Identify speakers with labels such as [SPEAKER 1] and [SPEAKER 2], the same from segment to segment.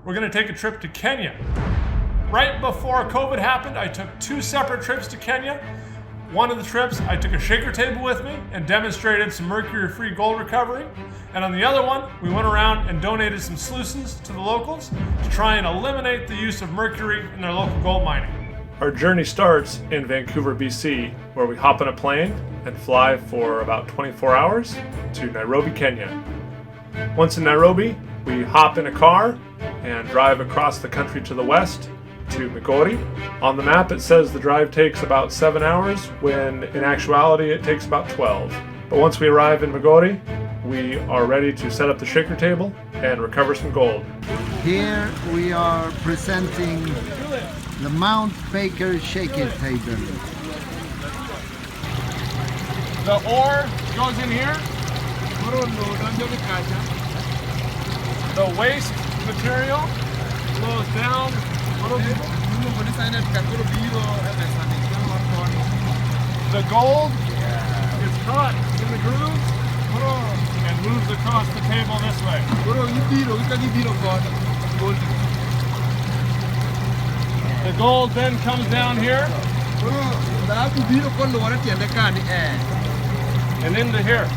[SPEAKER 1] we're going to take a trip to Kenya. Right before COVID happened, I took 2 separate trips to Kenya. One of the trips, I took a shaker table with me and demonstrated some mercury-free gold recovery. And on the other one, we went around and donated some sluices to the locals to try and eliminate the use of mercury in their local gold mining. Our journey starts in Vancouver, BC, where we hop on a plane and fly for about 24 hours to Nairobi, Kenya. Once in Nairobi, we hop in a car and drive across the country to the west to Migori. On the map it says the drive takes about 7 hours, when in actuality it takes about 12. But once we arrive in Migori, we are ready to set up the shaker table and recover some gold.
[SPEAKER 2] Here we are presenting the Mount Baker shaker table.
[SPEAKER 1] The ore goes in here. The waste material flows down. The gold is caught in the grooves and moves across the table this way. The gold then comes down here and into here.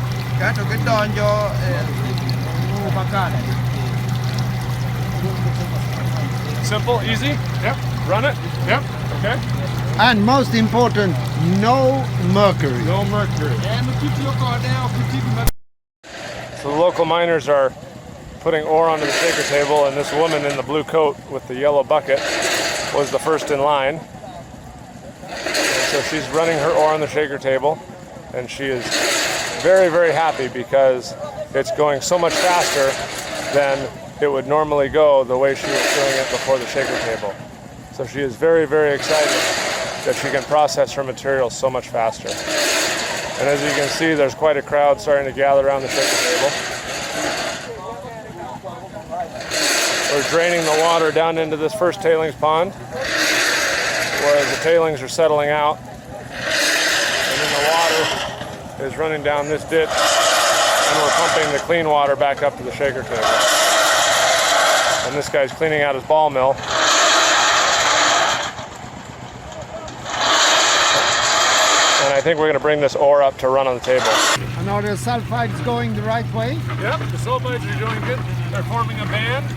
[SPEAKER 1] Simple, easy. Yep. Run it. Yep. Okay.
[SPEAKER 2] And most important, no mercury.
[SPEAKER 1] No mercury. So the local miners are putting ore onto the shaker table, and this woman in the blue coat with the yellow bucket was the first in line. And so she's running her ore on the shaker table, and she is very, very happy because it's going so much faster than it would normally go the way she was doing it before the shaker table. So she is very, very excited that she can process her material so much faster. And as you can see, there's quite a crowd starting to gather around the shaker table. We're draining the water down into this first tailings pond, whereas the tailings are settling out. And then the water is running down this ditch, and we're pumping the clean water back up to the shaker table. And this guy's cleaning out his ball mill. And I think we're going to bring this ore up to run on the table.
[SPEAKER 2] And are the sulfides going the right way?
[SPEAKER 1] Yep, the sulfides are doing good. They're forming a band,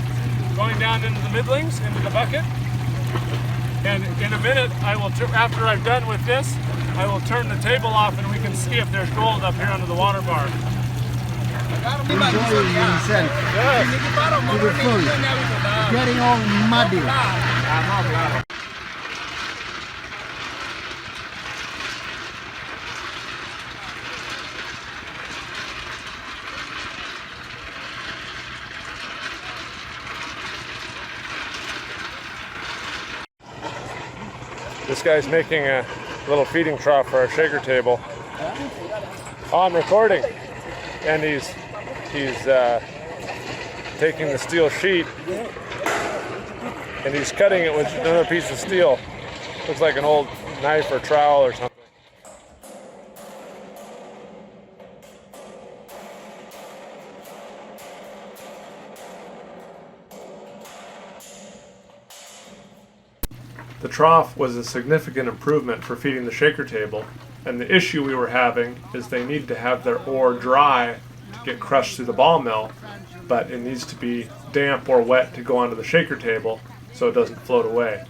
[SPEAKER 1] going down into the middlings, into the bucket. And in a minute, after I've done with this, I will turn the table off and we can see if there's gold up here under the water bar.
[SPEAKER 2] Enjoying himself to the full, getting all muddy.
[SPEAKER 1] This guy's making a little feeding trough for our shaker table. Oh, I'm recording. And he's taking the steel sheet and he's cutting it with another piece of steel. Looks like an old knife or trowel or something. The trough was a significant improvement for feeding the shaker table, and the issue we were having is they need to have their ore dry to get crushed through the ball mill, but it needs to be damp or wet to go onto the shaker table so it doesn't float away.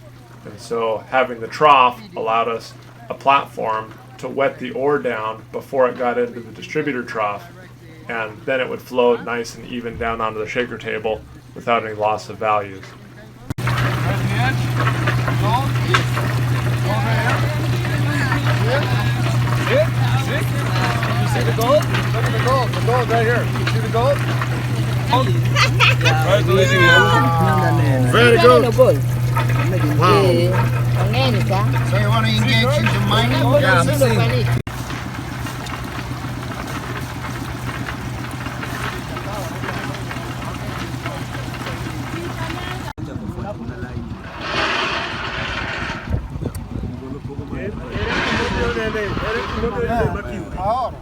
[SPEAKER 1] And so having the trough allowed us a platform to wet the ore down before it got into the distributor trough, and then it would float nice and even down onto the shaker table without any loss of values. There's the edge. Gold. Gold right here. You see the gold? Look at the gold. The gold right here. You see the gold? Very good. Wow.
[SPEAKER 2] So you want to engage into mining?
[SPEAKER 1] Yeah.
[SPEAKER 2] Ahora.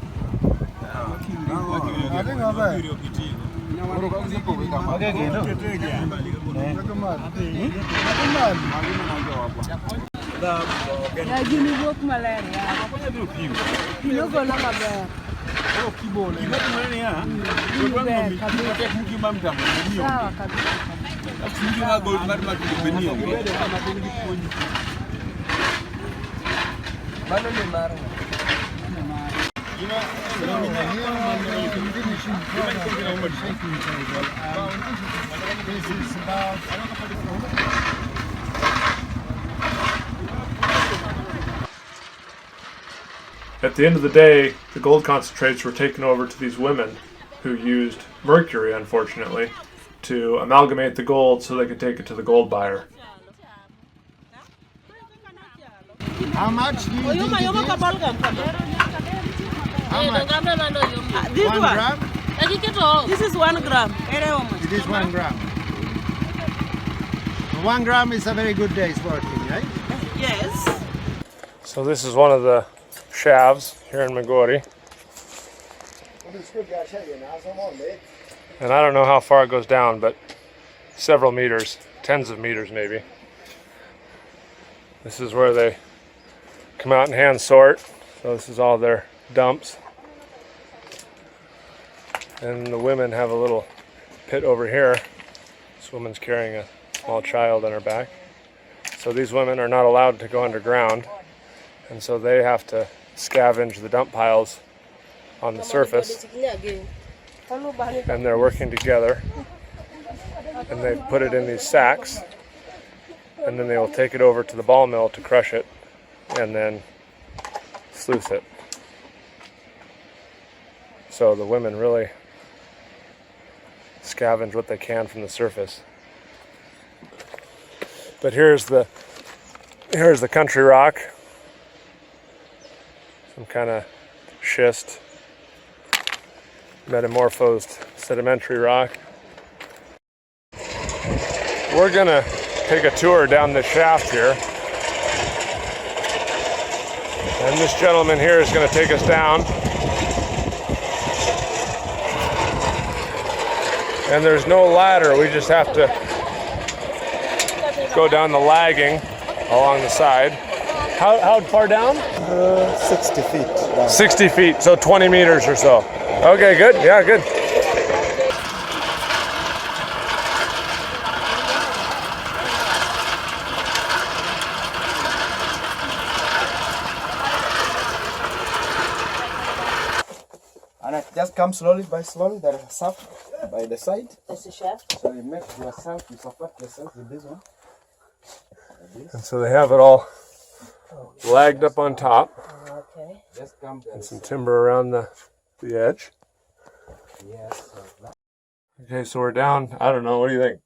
[SPEAKER 1] At the end of the day, the gold concentrates were taken over to these women who used mercury, unfortunately, to amalgamate the gold so they could take it to the gold buyer.
[SPEAKER 2] How much do you think it is? How much?
[SPEAKER 3] This
[SPEAKER 2] 1
[SPEAKER 3] one.
[SPEAKER 2] gram?
[SPEAKER 3] This is 1 gram.
[SPEAKER 2] It is 1 gram. 1 gram is a very good day's working, right?
[SPEAKER 3] Yes.
[SPEAKER 1] So this is one of the shafts here in Migori. And I don't know how far it goes down, but several meters, tens of meters maybe. This is where they come out and hand sort. So this is all their dumps. And the women have a little pit over here. This woman's carrying a small child on her back. So these women are not allowed to go underground. And so they have to scavenge the dump piles on the surface. And they're working together. And they put it in these sacks. And then they will take it over to the ball mill to crush it and then sluice it. So the women really scavenge what they can from the surface. But here's the country rock. Some kind of schist, metamorphosed sedimentary rock. We're gonna take a tour down this shaft here. And this gentleman here is gonna take us down. And there's no ladder, we just have to go down the lagging along the side. How far down?
[SPEAKER 4] 60 feet down.
[SPEAKER 1] 60 feet, so 20 meters or so. Okay, good, yeah, good.
[SPEAKER 4] And it just comes slowly by slowly. There is a shaft by the side.
[SPEAKER 3] That's the shaft.
[SPEAKER 4] So you make yourself, you support yourself with this one.
[SPEAKER 1] And so they have it all lagged up on top.
[SPEAKER 3] Okay.
[SPEAKER 4] Just come there.
[SPEAKER 1] And some timber around the edge.
[SPEAKER 4] Yes.
[SPEAKER 1] Okay, so we're down, I don't know, what do you think?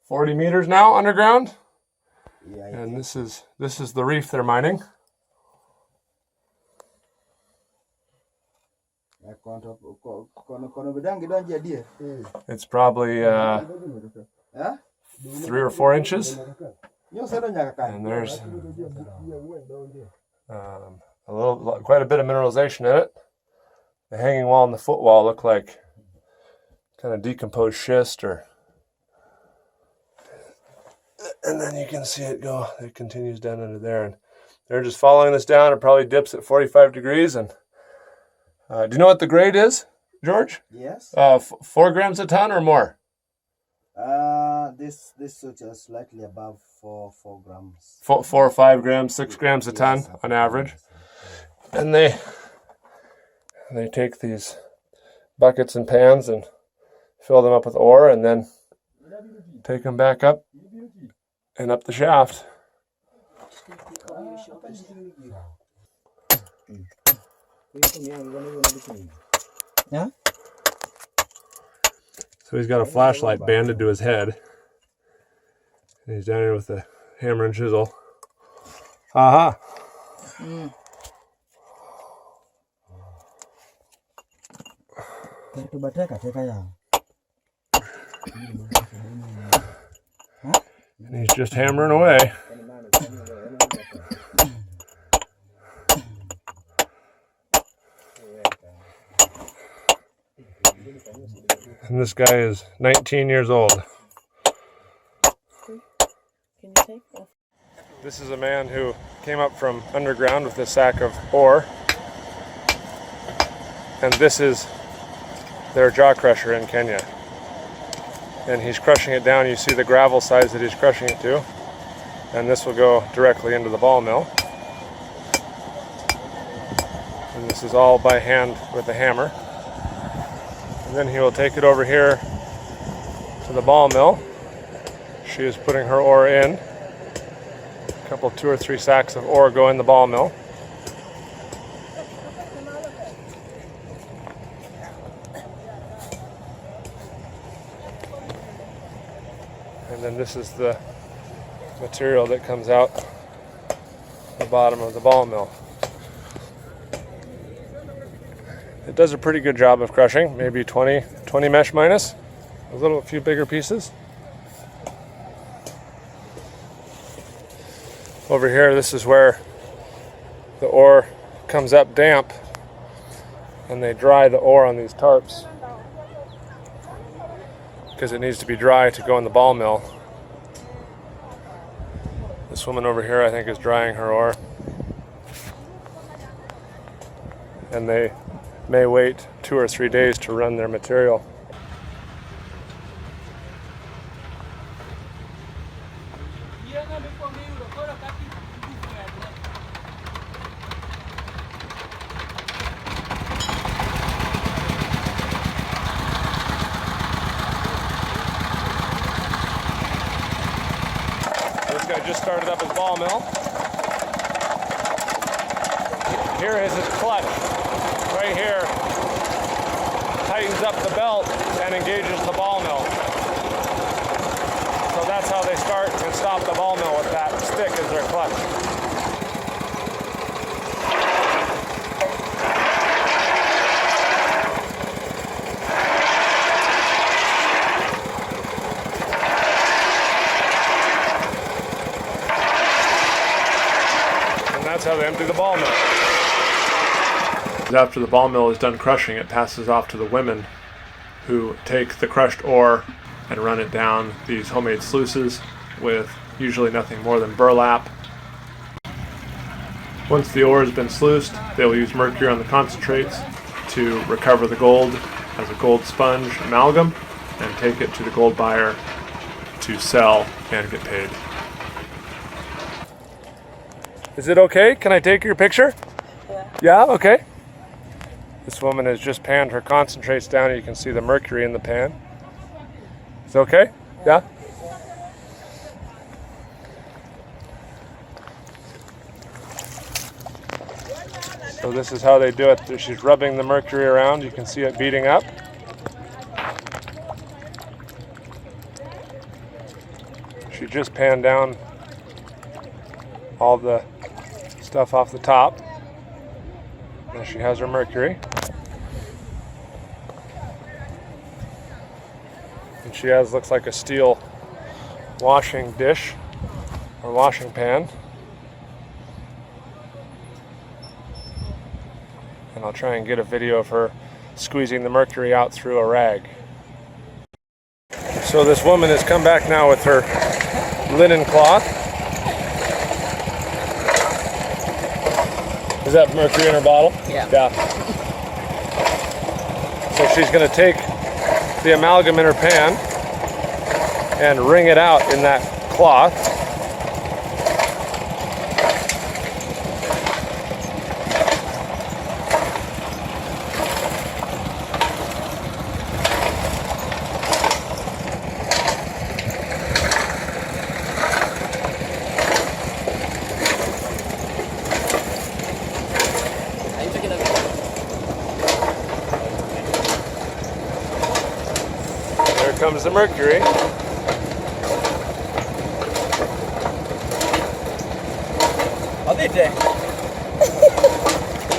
[SPEAKER 1] 40 meters now underground?
[SPEAKER 4] Yeah.
[SPEAKER 1] And this is the reef they're mining. It's probably 3 or 4 inches. And there's quite a bit of mineralization in it. The hanging wall and the footwall look like kind of decomposed schist, and then you can see it go. It continues down into there, and they're just following this down. It probably dips at 45 degrees. And do you know what the grade is, George?
[SPEAKER 4] Yes.
[SPEAKER 1] 4 grams a ton or more?
[SPEAKER 4] This is just slightly above 4 grams.
[SPEAKER 1] 4 or 5 grams, 6 grams a ton on average. And they take these buckets and pans and fill them up with ore, and then take them back up and up the shaft.
[SPEAKER 4] Yeah.
[SPEAKER 1] So he's got a flashlight banded to his head. And he's down here with the hammer and chisel. Aha. And he's just hammering away. And this guy is 19 years old.
[SPEAKER 3] Can you take that?
[SPEAKER 1] This is a man who came up from underground with a sack of ore. And this is their jaw crusher in Kenya. And he's crushing it down. You see the gravel size that he's crushing it to. And this will go directly into the ball mill. And this is all by hand with a hammer. And then he will take it over here to the ball mill. She is putting her ore in. A couple, 2 or 3 sacks of ore go in the ball mill. And then this is the material that comes out the bottom of the ball mill. It does a pretty good job of crushing, maybe 20 mesh minus, a few bigger pieces. Over here, this is where the ore comes up damp, and they dry the ore on these tarps because it needs to be dry to go in the ball mill. This woman over here, I think, is drying her ore, and they may wait 2 or 3 days to run their material. This guy just started up his ball mill. Here is his clutch. Right here tightens up the belt and engages the ball mill. So that's how they start and stop the ball mill, with that stick as their clutch. And that's how they empty the ball mill. After the ball mill is done crushing, it passes off to the women, who take the crushed ore and run it down these homemade sluices with usually nothing more than burlap. Once the ore has been sluiced, they'll use mercury on the concentrates to recover the gold as a gold sponge amalgam and take it to the gold buyer to sell and get paid. Is it okay? Can I take your picture? Yeah, okay. This woman has just panned her concentrates down, and you can see the mercury in the pan. Is it okay? Yeah? So this is how they do it. She's rubbing the mercury around. You can see it beating up. She just panned down all the stuff off the top. And she has her mercury. And she has, looks like a steel washing dish or washing pan. And I'll try and get a video of her squeezing the mercury out through a rag. So this woman has come back now with her linen cloth. Is that mercury in her bottle?
[SPEAKER 3] Yeah.
[SPEAKER 1] So she's going to take the amalgam in her pan and wring it out in that cloth. There comes the mercury.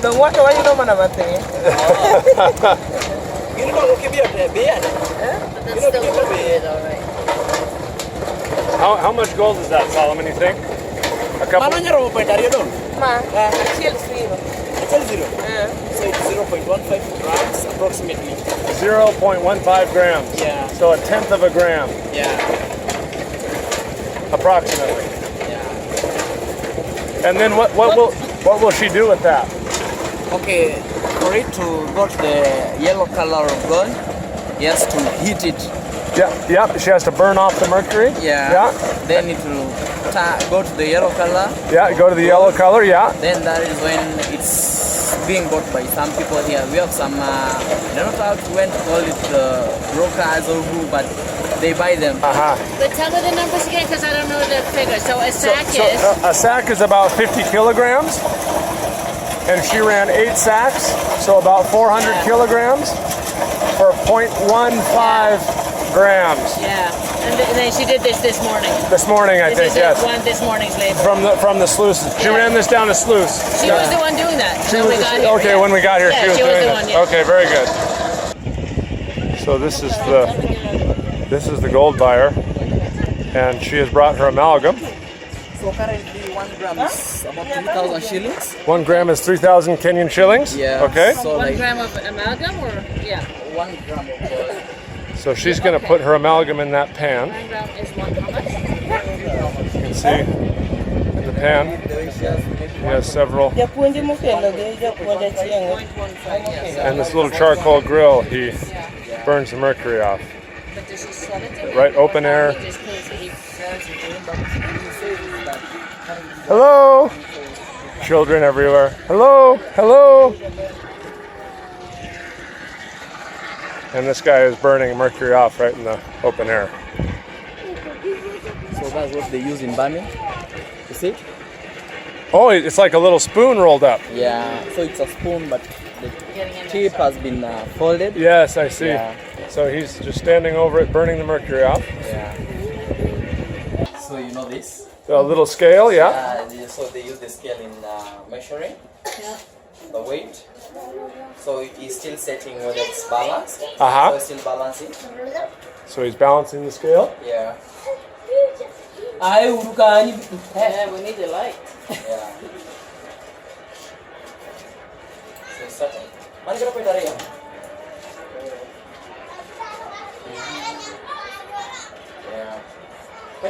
[SPEAKER 3] Don't want to you know man about it.
[SPEAKER 4] You know what be a beard?
[SPEAKER 3] That's still good, all right.
[SPEAKER 1] How much gold is that, Solomon, you think? A couple?
[SPEAKER 3] Ma, chill zero.
[SPEAKER 4] So it's 0.15 grams approximately.
[SPEAKER 1] 0.15 grams.
[SPEAKER 4] Yeah.
[SPEAKER 1] So a tenth of a gram.
[SPEAKER 4] Yeah.
[SPEAKER 1] approximately.
[SPEAKER 5] Yeah.
[SPEAKER 1] And then what will she do with that?
[SPEAKER 5] Okay, for it to go to the yellow color of gold, he has to heat it.
[SPEAKER 1] Yeah. She has to burn off the mercury.
[SPEAKER 5] Yeah. Then it will go to the yellow color.
[SPEAKER 1] Yeah. Go to the yellow color. Yeah.
[SPEAKER 5] Then that is when it's being bought by some people here. We have some, I don't know how to call it, brokers or who, but they buy them.
[SPEAKER 1] Uh-huh.
[SPEAKER 6] But tell me the numbers again, because I don't know the figure. So a sack is...
[SPEAKER 1] A sack is about 50 kilograms, and she ran 8 sacks, so about 400 kilograms for 0.15 grams.
[SPEAKER 6] Yeah, and then she did this morning.
[SPEAKER 1] This morning, I think, yes.
[SPEAKER 6] One this morning's labor.
[SPEAKER 1] From the Sluice. She ran this down to Sluice.
[SPEAKER 6] She was the one doing that
[SPEAKER 1] When we got here, she was doing it.
[SPEAKER 6] Yeah.
[SPEAKER 1] Okay, very good. So this is the gold buyer, and she has brought her amalgam.
[SPEAKER 5] So currently 1 gram is about 3,000 shillings.
[SPEAKER 1] 1 gram is 3,000 Kenyan shillings.
[SPEAKER 5] Yeah.
[SPEAKER 1] Okay.
[SPEAKER 5] So
[SPEAKER 6] 1 gram of amalgam, or
[SPEAKER 5] 1 gram of gold.
[SPEAKER 1] So she's going to put her amalgam in that pan.
[SPEAKER 6] 1 gram is how much?
[SPEAKER 1] You can see in the pan he has several. And this little charcoal grill, he burns the mercury off.
[SPEAKER 6] But does she sell it?
[SPEAKER 1] Right, open air.
[SPEAKER 6] Just cleans it.
[SPEAKER 1] Hello! Children everywhere. Hello! Hello! And this guy is burning mercury off right in the open air.
[SPEAKER 5] So that's what they use in burning. You see?
[SPEAKER 1] Oh, it's like a little spoon rolled up.
[SPEAKER 5] Yeah. So it's a spoon, but the tip has been folded.
[SPEAKER 1] Yes, I see.
[SPEAKER 5] Yeah.
[SPEAKER 1] So he's just standing over it, burning the mercury off.
[SPEAKER 5] Yeah. So you know this?
[SPEAKER 1] A little scale, yeah.
[SPEAKER 5] So they use the scale in measuring the weight. So he's still setting whether it's balanced.
[SPEAKER 1] Uh-huh.
[SPEAKER 5] So he's still balancing.
[SPEAKER 1] So he's balancing the scale.
[SPEAKER 5] Yeah.
[SPEAKER 3] Yeah, we need the light.
[SPEAKER 5] Yeah. So setting. Man, get up with that. Yeah. So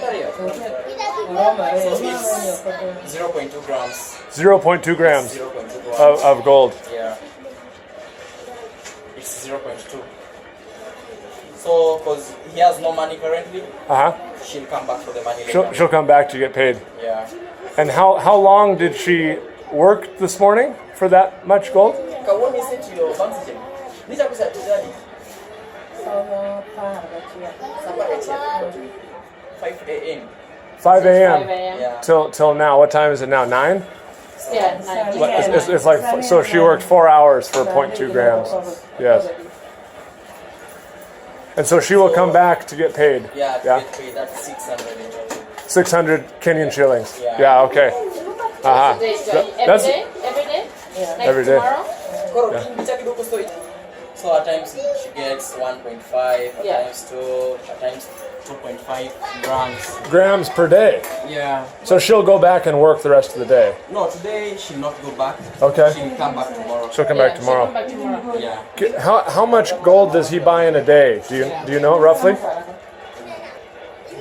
[SPEAKER 5] it's 0.2 grams.
[SPEAKER 1] 0.2 grams
[SPEAKER 5] 0.2 grams
[SPEAKER 1] of gold.
[SPEAKER 5] Yeah. It's 0.2. So, because he has no money currently,
[SPEAKER 1] Uh-huh.
[SPEAKER 5] she'll come back for the money later.
[SPEAKER 1] She'll come back to get paid.
[SPEAKER 5] Yeah.
[SPEAKER 1] And how long did she work this morning for that much gold?
[SPEAKER 5] What is it to your fancy? These are 5 a.m.
[SPEAKER 1] 5 a.m.
[SPEAKER 6] 5 a.m.
[SPEAKER 5] Yeah.
[SPEAKER 1] till now. What time is it now? 9?
[SPEAKER 6] Yeah, 9.
[SPEAKER 1] It's like, so she worked 4 hours for 0.2 grams. Yes. And so she will come back to get paid.
[SPEAKER 5] Yeah,
[SPEAKER 1] Yeah.
[SPEAKER 5] get paid. That's 600 in total.
[SPEAKER 1] 600 Kenyan shillings.
[SPEAKER 5] Yeah.
[SPEAKER 1] Yeah, okay. Uh-huh.
[SPEAKER 6] Every
[SPEAKER 1] That's
[SPEAKER 6] day? Every day? Like
[SPEAKER 1] every day.
[SPEAKER 6] tomorrow?
[SPEAKER 5] So at times she gets 1.5, at times 2, at times 2.5 grams.
[SPEAKER 1] Grams per day.
[SPEAKER 5] Yeah.
[SPEAKER 1] So she'll go back and work the rest of the day.
[SPEAKER 5] No, today she'll not go back.
[SPEAKER 1] Okay.
[SPEAKER 5] She'll come back tomorrow.
[SPEAKER 1] She'll come back tomorrow.
[SPEAKER 6] Come back tomorrow.
[SPEAKER 5] Yeah.
[SPEAKER 1] How much gold does he buy in a day? Do you know roughly?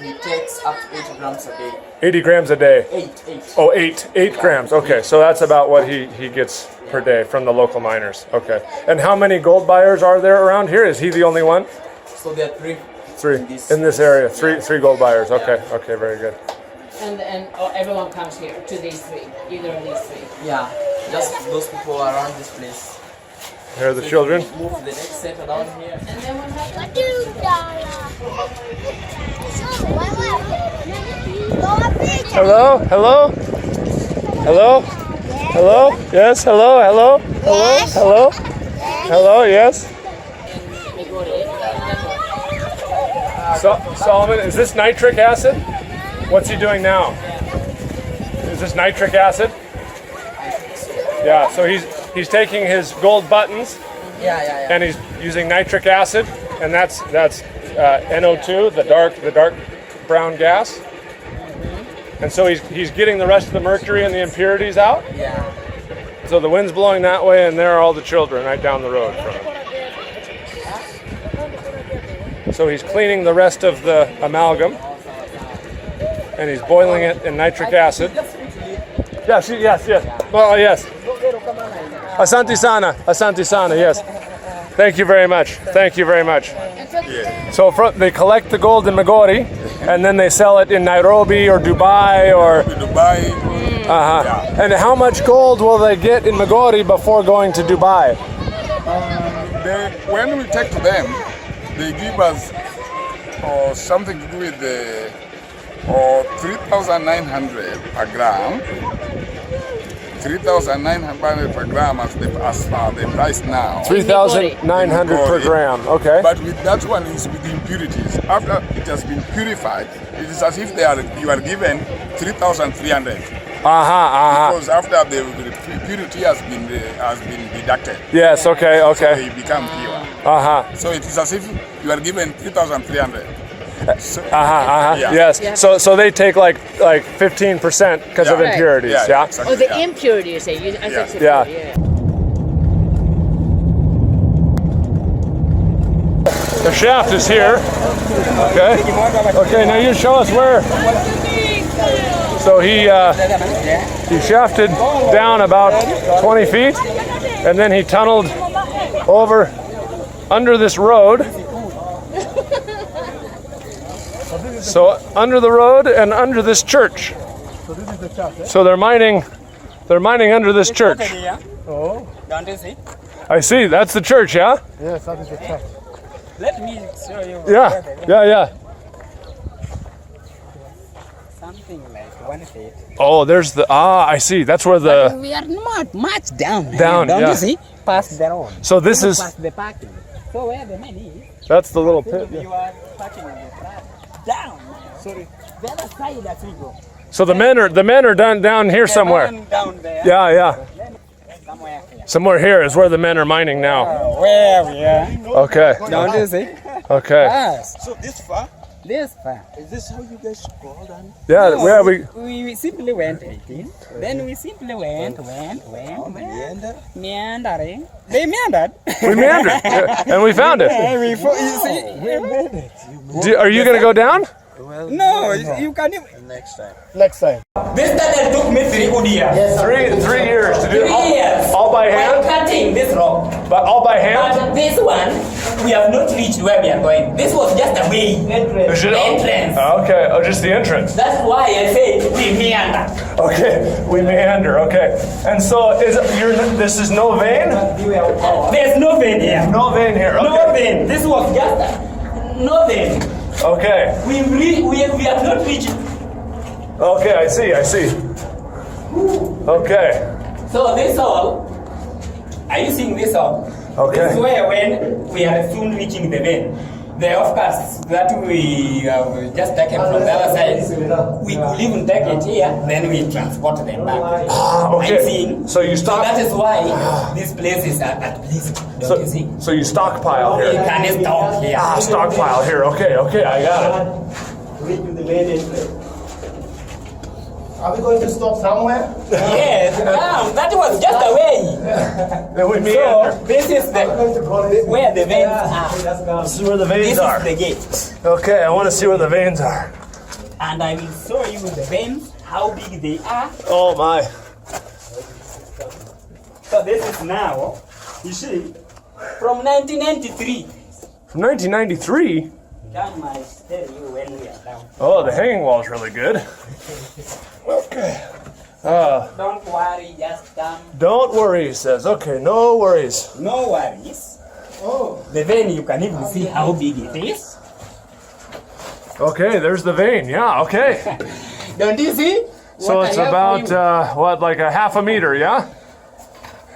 [SPEAKER 5] He takes up to 80 grams a day.
[SPEAKER 1] 80 grams a day.
[SPEAKER 5] 8.
[SPEAKER 1] Oh, 8 grams. Okay, so that's about what he gets per day from the local miners. Okay. And how many gold buyers are there around here? Is he the only one?
[SPEAKER 5] So there are 3.
[SPEAKER 1] 3 in this area. Three gold buyers. Okay. Okay, very good.
[SPEAKER 6] And everyone comes here to these 3, either of these 3.
[SPEAKER 5] Yeah. Just those people around this place.
[SPEAKER 1] Here are the children.
[SPEAKER 5] Move to the next set down here.
[SPEAKER 6] And then what happens?
[SPEAKER 1] Hello? Hello? Hello? Hello? Yes, hello, hello? Hello? Hello? Hello, yes?
[SPEAKER 6] Migori.
[SPEAKER 1] Solomon, is this nitric acid? What's he doing now? Is this nitric acid? Yeah, so he's taking his gold buttons and he's using nitric acid, and that's NO2, the dark brown gas. And so he's getting the rest of the mercury and the impurities out.
[SPEAKER 5] Yeah.
[SPEAKER 1] So the wind's blowing that way, and there are all the children right down the road from him. So he's cleaning the rest of the amalgam. and he's boiling it in nitric acid. Yes, yes, yes. Oh, yes. Asante sana, yes. Thank you very much. Thank you very much. So they collect the gold in Migori, and then they sell it in Nairobi or Dubai or...
[SPEAKER 7] Dubai.
[SPEAKER 1] Yeah. And how much gold will they get in Migori before going to Dubai?
[SPEAKER 7] When we take to them, they give us something to do with the 3,900 per gram. 3,900 per gram as the price now.
[SPEAKER 1] 3,900 per gram, okay.
[SPEAKER 7] But with that one is with impurities. After it has been purified, it is as if you are given 3,300. Because after the purity has been deducted.
[SPEAKER 1] Yes, okay.
[SPEAKER 7] So they become pure. So it is as if you are given 3,300. So,
[SPEAKER 1] Yes. So they take like 15% because of impurities. Yeah.
[SPEAKER 6] Exactly. Oh, the impurities.
[SPEAKER 1] Yeah. The shaft is here. Okay. Okay. Now you show us where. So he shafted down about 20 feet, and then he tunneled over under this road. So under the road and under this church.
[SPEAKER 4] So this is the church,
[SPEAKER 1] So they're mining under this church.
[SPEAKER 4] Oh.
[SPEAKER 5] Don't you see?
[SPEAKER 1] I see, that's the church, yeah?
[SPEAKER 4] Yes, that is the church.
[SPEAKER 5] Let me show you.
[SPEAKER 1] Yeah.
[SPEAKER 5] Something like 1 feet.
[SPEAKER 1] Oh, there's the, I see, that's where the...
[SPEAKER 5] We are not much down.
[SPEAKER 1] Down,
[SPEAKER 5] Don't
[SPEAKER 1] yeah.
[SPEAKER 5] you see? Past the road.
[SPEAKER 1] So this is,
[SPEAKER 5] Past the parking. So where the man is,
[SPEAKER 1] that's the little pit.
[SPEAKER 5] you are parking on the track. Down. Sorry. The other side that we go.
[SPEAKER 1] So the men are down here somewhere.
[SPEAKER 5] Down there.
[SPEAKER 1] Yeah.
[SPEAKER 5] Somewhere here.
[SPEAKER 1] Somewhere here is where the men are mining now.
[SPEAKER 5] Where we are.
[SPEAKER 1] Okay.
[SPEAKER 5] Don't you see?
[SPEAKER 1] Okay.
[SPEAKER 5] Yes.
[SPEAKER 4] So this far?
[SPEAKER 5] This far.
[SPEAKER 4] Is this how you guys go down?
[SPEAKER 1] Yeah, where we...
[SPEAKER 5] We simply went 18. Then we simply went. Meandering. They meandered.
[SPEAKER 1] We meandered, and we found it.
[SPEAKER 5] You see?
[SPEAKER 1] Are you going to go down?
[SPEAKER 5] No, you can't even.
[SPEAKER 4] Next time.
[SPEAKER 3] This tunnel took me 3 good years.
[SPEAKER 1] 3 years to do it
[SPEAKER 3] 3 years.
[SPEAKER 1] all by
[SPEAKER 3] While
[SPEAKER 1] hand?
[SPEAKER 3] cutting this rock.
[SPEAKER 1] But all by hand?
[SPEAKER 3] But this one, we have not reached where we are going. This was just a way. Entrance.
[SPEAKER 1] Okay, just the entrance.
[SPEAKER 3] That's why I say we meander.
[SPEAKER 1] Okay, we meander, okay. And so this is no vein?
[SPEAKER 3] There's no vein here.
[SPEAKER 1] No vein here,
[SPEAKER 3] No
[SPEAKER 1] okay.
[SPEAKER 3] vein. This was just no vein.
[SPEAKER 1] Okay,
[SPEAKER 3] We have not reached.
[SPEAKER 1] okay, I see. Okay,
[SPEAKER 3] So this all, are you seeing this all?
[SPEAKER 1] Okay.
[SPEAKER 3] This is where when we are soon reaching the vein. The offcuts that we have just taken from the other side, we could even take it here, then we transport them back.
[SPEAKER 1] okay.
[SPEAKER 3] I'm seeing.
[SPEAKER 1] So you stock-
[SPEAKER 3] that is why this place is at least. Don't you see?
[SPEAKER 1] so you stockpile
[SPEAKER 3] We
[SPEAKER 1] here.
[SPEAKER 3] can stop here.
[SPEAKER 1] Stockpile here, okay, I got it.
[SPEAKER 4] Are we going to stop somewhere?
[SPEAKER 3] Yes, that was just a way.
[SPEAKER 1] Then we
[SPEAKER 3] So
[SPEAKER 1] meander.
[SPEAKER 3] this is where the veins are.
[SPEAKER 1] This is where the veins
[SPEAKER 3] This
[SPEAKER 1] are.
[SPEAKER 3] is the gate.
[SPEAKER 1] Okay, I want to see where the veins are.
[SPEAKER 3] And I will show you the veins, how big they are.
[SPEAKER 1] Oh my.
[SPEAKER 3] So this is now, you see, from 1993.
[SPEAKER 1] From 1993?
[SPEAKER 3] Come, I tell you when we are down.
[SPEAKER 1] Oh, the hanging wall is really good. Okay.
[SPEAKER 3] Don't worry, just come.
[SPEAKER 1] Don't worry, he says. Okay, no worries.
[SPEAKER 3] No worries. Oh. The vein, you can even see how big it is.
[SPEAKER 1] Okay, there's the vein. Yeah, okay.
[SPEAKER 3] Don't you see?
[SPEAKER 1] So
[SPEAKER 3] What
[SPEAKER 1] it's
[SPEAKER 3] I have
[SPEAKER 1] about
[SPEAKER 3] for you.
[SPEAKER 1] like a half a meter, yeah?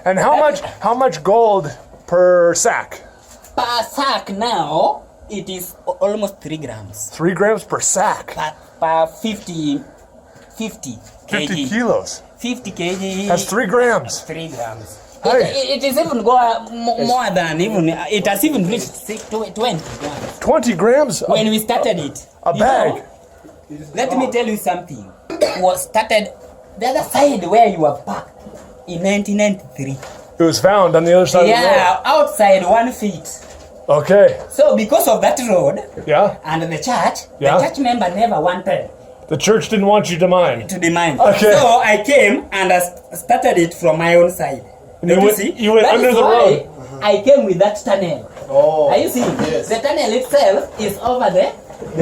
[SPEAKER 1] And how much gold per sack?
[SPEAKER 3] Per sack now, it is almost 3 grams.
[SPEAKER 1] 3 grams per sack.
[SPEAKER 3] Per 50
[SPEAKER 1] 50
[SPEAKER 3] kg.
[SPEAKER 1] kilos.
[SPEAKER 3] 50 kg.
[SPEAKER 1] That's 3 grams.
[SPEAKER 3] 3 grams.
[SPEAKER 1] Hey.
[SPEAKER 3] It is even more than even. It has even reached 20 grams
[SPEAKER 1] 20 grams?
[SPEAKER 3] when we started it.
[SPEAKER 1] A
[SPEAKER 3] You
[SPEAKER 1] bag.
[SPEAKER 3] know, let me tell you something. Was started the other side where you were parked in 1993.
[SPEAKER 1] It was found on the other side of the
[SPEAKER 3] Yeah, outside 1 feet.
[SPEAKER 1] road. Okay.
[SPEAKER 3] So because of that road
[SPEAKER 1] Yeah?
[SPEAKER 3] and the church,
[SPEAKER 1] Yeah.
[SPEAKER 3] the church member never wanted
[SPEAKER 1] The church didn't want you to mine.
[SPEAKER 3] to the mine.
[SPEAKER 1] Okay.
[SPEAKER 3] So I came and I started it from my own side.
[SPEAKER 1] And
[SPEAKER 3] Don't
[SPEAKER 1] you
[SPEAKER 3] you
[SPEAKER 1] went-
[SPEAKER 3] see?
[SPEAKER 1] you went
[SPEAKER 3] That
[SPEAKER 1] under
[SPEAKER 3] is
[SPEAKER 1] the
[SPEAKER 3] why
[SPEAKER 1] road.
[SPEAKER 3] I came with that tunnel.
[SPEAKER 4] Oh.
[SPEAKER 3] Are you seeing?
[SPEAKER 4] Yes.
[SPEAKER 3] The tunnel itself is over the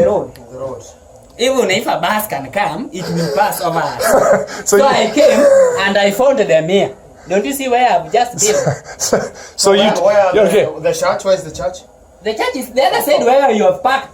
[SPEAKER 3] road.
[SPEAKER 4] The road.
[SPEAKER 3] Even if a bus can come, it will pass over us.
[SPEAKER 1] So
[SPEAKER 3] So
[SPEAKER 1] you-
[SPEAKER 3] I came and I found them here. Don't you see where I've just been?
[SPEAKER 1] So you okay?
[SPEAKER 4] The church? Where is the church?
[SPEAKER 3] The church is the other side where you have parked.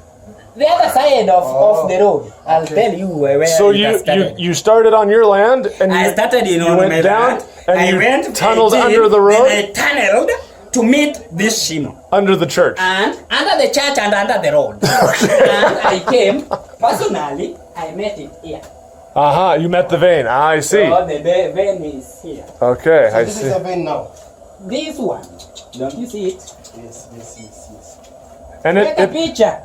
[SPEAKER 3] The other side of the road. I'll tell you where
[SPEAKER 1] So
[SPEAKER 3] it has started.
[SPEAKER 1] you started on your land and
[SPEAKER 3] I
[SPEAKER 1] you,
[SPEAKER 3] started in
[SPEAKER 1] you
[SPEAKER 3] on
[SPEAKER 1] went
[SPEAKER 3] my
[SPEAKER 1] down
[SPEAKER 3] land.
[SPEAKER 1] and
[SPEAKER 3] I
[SPEAKER 1] you
[SPEAKER 3] went
[SPEAKER 1] tunneled
[SPEAKER 3] 18,
[SPEAKER 1] under the road,
[SPEAKER 3] Then I tunneled to meet this shimo.
[SPEAKER 1] under the church.
[SPEAKER 3] And under the church and under the road. And I came, personally, I met it here.
[SPEAKER 1] You met the vein. I see.
[SPEAKER 3] So the vein is here.
[SPEAKER 1] Okay, I
[SPEAKER 4] This
[SPEAKER 1] see.
[SPEAKER 4] is the vein now.
[SPEAKER 3] This one, don't you see it?
[SPEAKER 4] Yes, yes, yes, yes.
[SPEAKER 1] And
[SPEAKER 3] Take a
[SPEAKER 1] it
[SPEAKER 3] picture.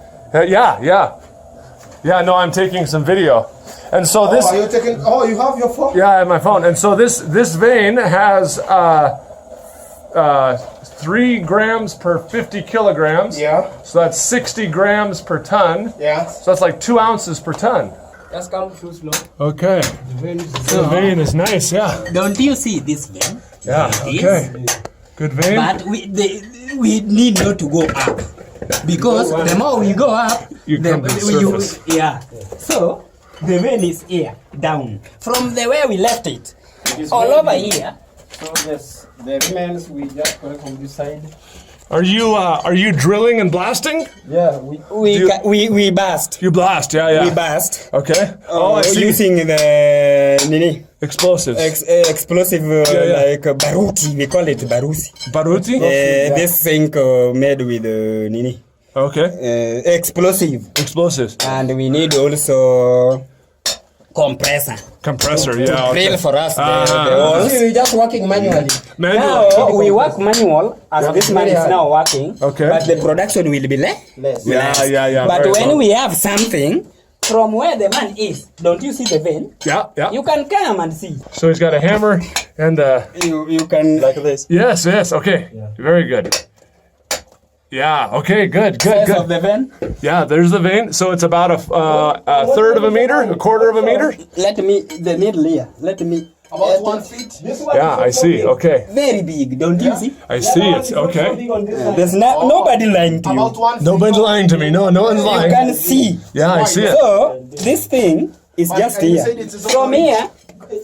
[SPEAKER 1] yeah. No, I'm taking some video, and so this.
[SPEAKER 4] Oh, are you taking? Oh, you have your phone?
[SPEAKER 1] Yeah, I have my phone. And so this vein has 3 grams per 50 kilograms.
[SPEAKER 4] Yeah.
[SPEAKER 1] So that's 60 grams per ton.
[SPEAKER 4] Yeah.
[SPEAKER 1] So that's like 2 ounces per ton.
[SPEAKER 3] Just come through slow.
[SPEAKER 1] Okay. The vein is nice, yeah.
[SPEAKER 3] Don't you see this vein?
[SPEAKER 1] Yeah, okay. Good vein.
[SPEAKER 3] But we need not to go up. Because the more we go up,
[SPEAKER 1] You come to the surface.
[SPEAKER 3] yeah. So the vein is here, down. From the where we left it, all over here.
[SPEAKER 8] So this, the remains we just collect from this side.
[SPEAKER 1] Are you drilling and blasting?
[SPEAKER 8] Yeah,
[SPEAKER 3] We burst.
[SPEAKER 1] You blast, yeah.
[SPEAKER 3] We burst.
[SPEAKER 1] Okay. I see.
[SPEAKER 3] Using the
[SPEAKER 1] Explosives.
[SPEAKER 3] explosive
[SPEAKER 1] yeah.
[SPEAKER 3] like baruti. We call it barusi.
[SPEAKER 1] Baruti?
[SPEAKER 3] This thing made with nini.
[SPEAKER 1] Okay.
[SPEAKER 3] Explosive.
[SPEAKER 1] Explosives.
[SPEAKER 3] And we need also compressor.
[SPEAKER 1] Compressor, yeah.
[SPEAKER 3] Drill for us the
[SPEAKER 1] Ah.
[SPEAKER 3] holes.
[SPEAKER 8] we're just working manually.
[SPEAKER 1] Manual.
[SPEAKER 3] Now we work manual as this man is now working.
[SPEAKER 1] Okay.
[SPEAKER 3] But the production will be less.
[SPEAKER 1] Yeah.
[SPEAKER 3] But
[SPEAKER 1] very
[SPEAKER 3] when
[SPEAKER 1] well.
[SPEAKER 3] we have something from where the man is, don't you see the vein?
[SPEAKER 1] Yeah.
[SPEAKER 3] You can come and see.
[SPEAKER 1] So he's got a hammer and
[SPEAKER 3] You can
[SPEAKER 8] Like this.
[SPEAKER 1] yes, okay. Very good. Yeah, okay, good.
[SPEAKER 3] size of the vein.
[SPEAKER 1] Yeah, there's the vein. So it's about a third of a meter, a quarter of a meter?
[SPEAKER 3] Let me the needle here. Let me
[SPEAKER 4] About 1 feet.
[SPEAKER 3] This one
[SPEAKER 1] Yeah, I see. Okay.
[SPEAKER 3] very big, don't you see?
[SPEAKER 1] I see. It's okay.
[SPEAKER 3] There's nobody lying to you.
[SPEAKER 4] About 1 feet.
[SPEAKER 1] Nobody's lying to me. No one's
[SPEAKER 3] You
[SPEAKER 1] lying.
[SPEAKER 3] can see.
[SPEAKER 1] Yeah, I see it.
[SPEAKER 3] So this thing is just
[SPEAKER 4] and you
[SPEAKER 3] here.
[SPEAKER 4] said it's
[SPEAKER 3] From here,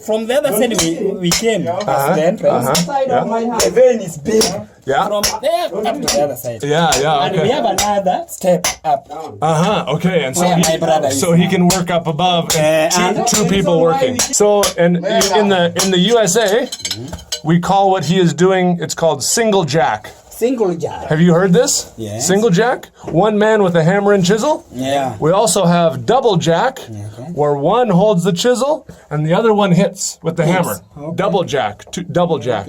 [SPEAKER 3] from the other side we came. That's the entrance.
[SPEAKER 1] Yeah.
[SPEAKER 3] The vein is big.
[SPEAKER 1] Yeah.
[SPEAKER 3] From there up to the other side.
[SPEAKER 1] Yeah,
[SPEAKER 3] And we
[SPEAKER 1] okay.
[SPEAKER 3] have another step up.
[SPEAKER 1] Okay. And so
[SPEAKER 3] Where my brother is.
[SPEAKER 1] so he can work up above and
[SPEAKER 3] and-
[SPEAKER 1] two people working. So and in the USA, we call what he is doing, it's called single jack.
[SPEAKER 3] Single jar.
[SPEAKER 1] Have you heard this?
[SPEAKER 3] Yes.
[SPEAKER 1] Single jack, one man with a hammer and chisel.
[SPEAKER 3] Yeah.
[SPEAKER 1] We also have double jack, where one holds the chisel and the other one hits with the hammer. Double jack, double jack.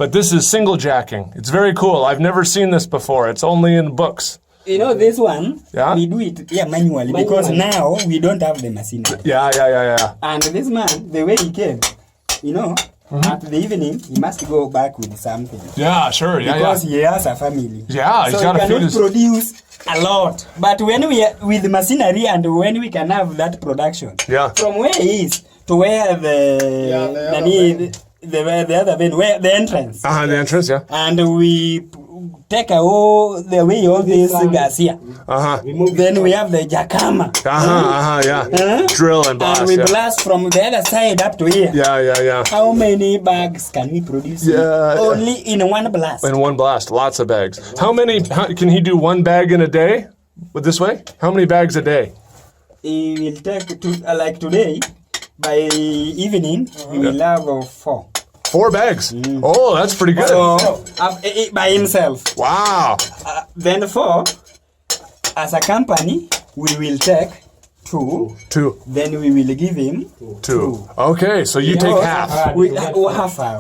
[SPEAKER 1] But this is single jacking. It's very cool. I've never seen this before. It's only in books.
[SPEAKER 3] You know this one,
[SPEAKER 1] Yeah.
[SPEAKER 3] we do it manually because now we don't have the machinery.
[SPEAKER 1] Yeah.
[SPEAKER 3] And this man, the way he came, you know, at the evening, he must go back with something.
[SPEAKER 1] Yeah, sure. Yeah,
[SPEAKER 3] Because he has a family.
[SPEAKER 1] Yeah, he's
[SPEAKER 3] so
[SPEAKER 1] gotta
[SPEAKER 3] he
[SPEAKER 1] feed
[SPEAKER 3] cannot
[SPEAKER 1] his-
[SPEAKER 3] produce a lot. But when we are with machinery and when we can have that production,
[SPEAKER 1] Yeah.
[SPEAKER 3] from where he is to where the other vein, where the entrance,
[SPEAKER 1] The entrance, yeah.
[SPEAKER 3] and we take all this gas here. Then we have the jackhammer.
[SPEAKER 1] Yeah. Drill and blast.
[SPEAKER 3] And we
[SPEAKER 1] Yeah.
[SPEAKER 3] blast from the other side up to here.
[SPEAKER 1] Yeah.
[SPEAKER 3] How many bags can we produce?
[SPEAKER 1] Yeah.
[SPEAKER 3] Only in one blast.
[SPEAKER 1] In one blast, lots of bags. How can he do one bag in a day? With this way? How many bags a day?
[SPEAKER 3] He will take like today, by evening, he will have 4.
[SPEAKER 1] 4 bags. Oh, that's pretty good.
[SPEAKER 3] So, by himself.
[SPEAKER 1] Wow.
[SPEAKER 3] Then 4, as a company, we will take 2.
[SPEAKER 1] 2.
[SPEAKER 3] Then we will give him
[SPEAKER 1] 2. Okay, so you take half.
[SPEAKER 3] We half.